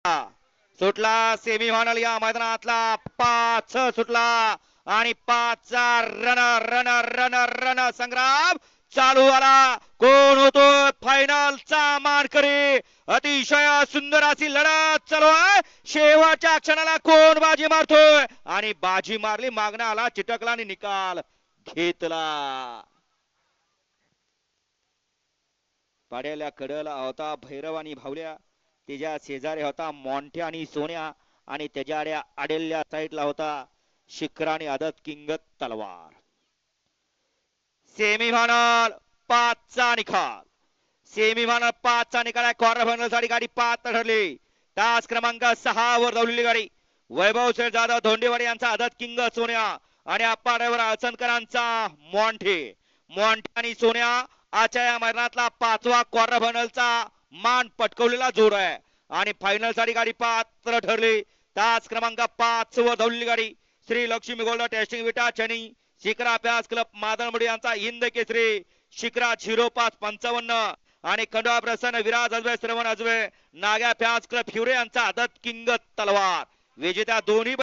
सुटला सेमीफायनल या मैदानातला 5 सुटला आणि 5चा रन रन रन रन संग्राम चालू आला. कोण होतो फायनलचा मानकरी? अतिशय सुंदर अशी लढत चालू आहे. शेवटच्या क्षणाला कोण बाजी मारतोय? आणि बाजी मारली, मागणं आला, चिटकला आणि निकाल घेतला. पाड्याला कडला होता भैरव आणि भावल्या, त्याच्या शेजारी होता मॉन्ट्या आणि सोन्या, आणि त्याच्या आडेल्या साईडला होता शिखर आणि आदत किंग तलवार. सेमीफायनल 5चा निकाल. सेमीफायनल 5चा निकाल आहे. क्वार्टर फायनल साठी गाडी 5 ठरली. तास क्रमांक 6 वर धावलेली गाडी वैभव शेठ जाधव धोंडेवाडी यांचा आदत किंग सोन्या आणि आप्पा ड्रायव्हर अळसनकरांचा मॉन्टे. मॉन्टे आणि सोन्या आजच्या या मैदानातला 5वा क्वार्टर फायनलचा मान पटकवलेला जोड आहे. आणि फायनल साठी गाडी पात्र ठरली. तास क्रमांक 5 वर धावलेली गाडी श्री लक्ष्मी गोल्ड टेस्टिंग विटा चनी शिखरा प्यास क्लब मादळमुडी यांचा हिंद केसरी शिखरा 0555 आणि खंडोबा प्रसन्न विराज अजवे श्रवण अजवे नाग्या प्यास क्लब हिवरे यांचा आदत किंग तलवार. विजेत्या दोन्ही